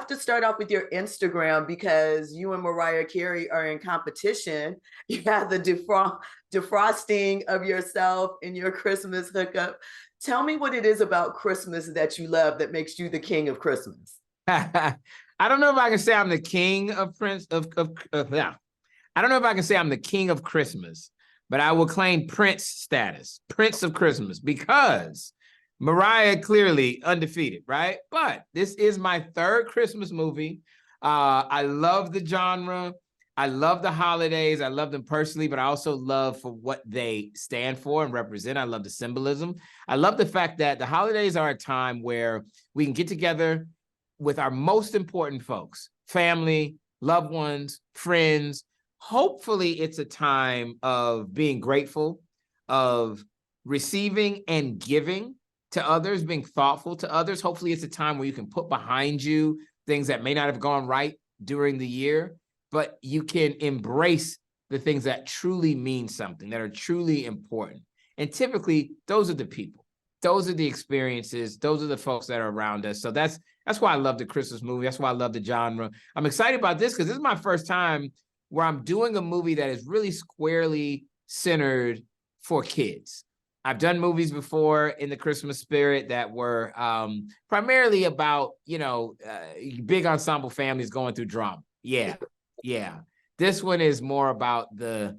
have to start off with your Instagram because you and Mariah Carey are in competition. You have the defrosting of yourself in your Christmas hookup. Tell me what it is about Christmas that you love that makes you the king of Christmas. I don't know if I can say I'm the king of yeah. I don't know if I can say I'm the king of Christmas, but I will claim Prince status, Prince of Christmas, because Mariah clearly undefeated, right? But this is my third Christmas movie. I love the genre. I love the holidays. I love them personally, but I also love for what they stand for and represent. I love the symbolism. I love the fact that the holidays are a time where we can get together with our most important folks, family, loved ones, friends. Hopefully it's a time of being grateful, of receiving and giving to others, being thoughtful to others. Hopefully it's a time where you can put behind you things that may not have gone right during the year, but you can embrace the things that truly mean something, that are truly important. And typically those are the people, those are the experiences, those are the folks that are around us. So that's why I love the Christmas movie. That's why I love the genre. I'm excited about this because this is my first time where I'm doing a movie that is really squarely centered for kids. I've done movies before in the Christmas spirit that were primarily about, big ensemble families going through drama. Yeah. This one is more about it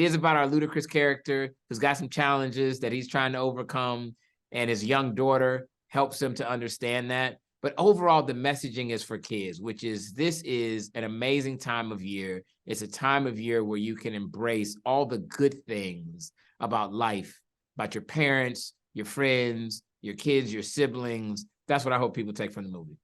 is about our ludicrous character who's got some challenges that he's trying to overcome, and his young daughter helps him to understand that. But overall, the messaging is for kids, which is this is an amazing time of year. It's a time of year where you can embrace all the good things about life, about your parents, your friends, your kids, your siblings. That's what I hope people take from the movie.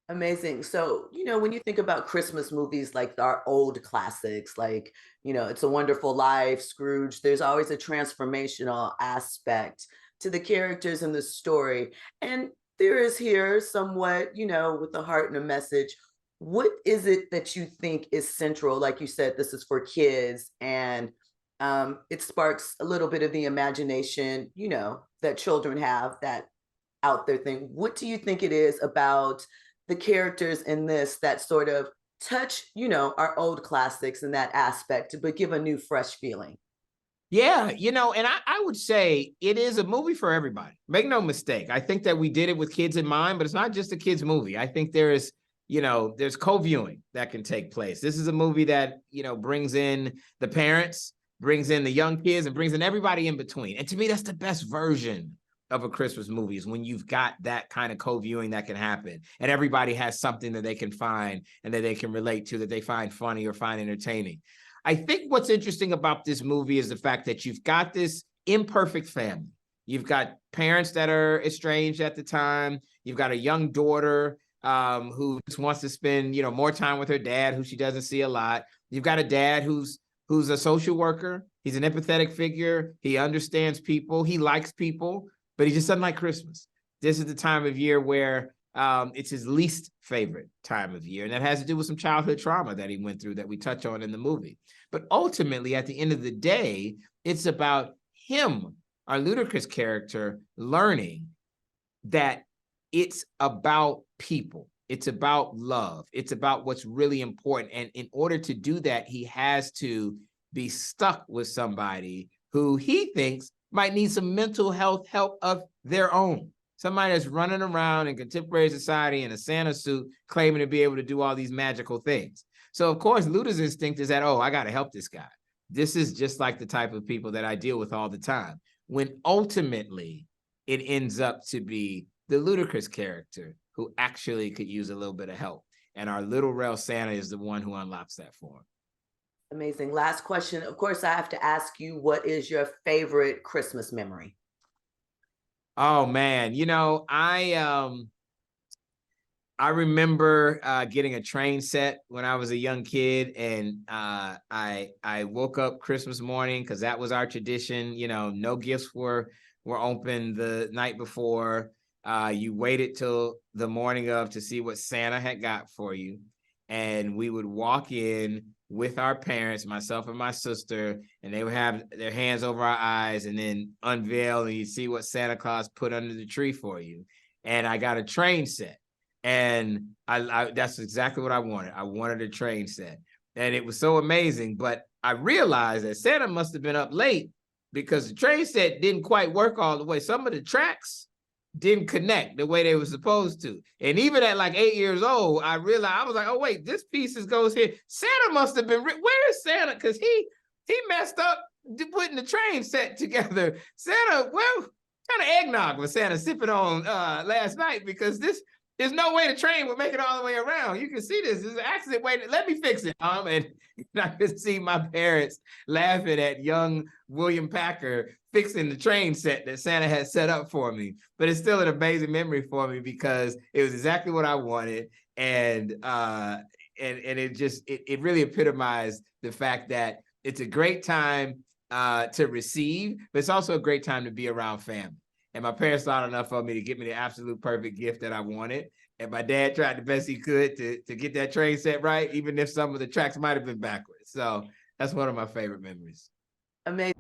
Amazing. So, when you think about Christmas movies like our old classics, like, It's a Wonderful Life, Scrooge, there's always a transformational aspect to the characters in the story. And there is here somewhat, with the heart and a message. What is it that you think is central? Like you said, this is for kids, and it sparks a little bit of the imagination, that children have, that out there thing. What do you think it is about the characters in this that sort of touch, our old classics in that aspect, but give a new, fresh feeling? Yeah, and I would say it is a movie for everybody. Make no mistake. I think that we did it with kids in mind, but it's not just a kids movie. I think there's co-viewing that can take place. This is a movie that, brings in the parents, brings in the young kids, and brings in everybody in between. And to me, that's the best version of a Christmas movie, is when you've got that kind of co-viewing that can happen. And everybody has something that they can find and that they can relate to, that they find funny or find entertaining. I think what's interesting about this movie is the fact that you've got this imperfect family. You've got parents that are estranged at the time. You've got a young daughter who just wants to spend, more time with her dad, who she doesn't see a lot. You've got a dad who's a social worker. He's an empathetic figure. He understands people. He likes people, but he just doesn't like Christmas. This is the time of year where it's his least favorite time of year. And that has to do with some childhood trauma that he went through that we touch on in the movie. But ultimately, at the end of the day, it's about him, our ludicrous character, learning that it's about people. It's about love. It's about what's really important. And in order to do that, he has to be stuck with somebody who he thinks might need some mental health help of their own. Somebody that's running around in contemporary society in a Santa suit, claiming to be able to do all these magical things. So, of course, Luda's instinct is that, I got to help this guy. This is just like the type of people that I deal with all the time. When ultimately it ends up to be the ludicrous character who actually could use a little bit of help. And our little rail Santa is the one who unlocks that for him. Amazing. Last question. Of course, I have to ask you, what is your favorite Christmas memory? Oh, man. I remember getting a train set when I was a young kid, and I woke up Christmas morning because that was our tradition. No gifts were open the night before. You waited till the morning of to see what Santa had got for you, and we would walk in with our parents, myself and my sister, and they would have their hands over our eyes and then unveil, and you'd see what Santa Claus put under the tree for you. and I got a train set. And I that's exactly what I wanted. I wanted a train set. And it was so amazing. But I realized that Santa must have been up late because the train set didn't quite work all the way. Some of the tracks didn't connect the way they were supposed to. And even at like 8 years old, I realized, I was like, oh, wait, this piece goes here. Santa must have been, where is Santa? Because he messed up putting the train set together. Santa, well, kind of eggnog was Santa sipping on last night, because there's no way the train would make it all the way around. You can see this. There's an accident. Wait, let me fix it. And I could see my parents laughing at young William Packer fixing the train set that Santa had set up for me. But it's still an amazing memory for me because it was exactly what I wanted. And it really epitomized the fact that it's a great time to receive, but it's also a great time to be around family. And my parents thought enough of me to get me the absolute perfect gift that I wanted. And my dad tried the best he could to get that train set right, even if some of the tracks might have been backwards. So that's one of my favorite memories. Amazing.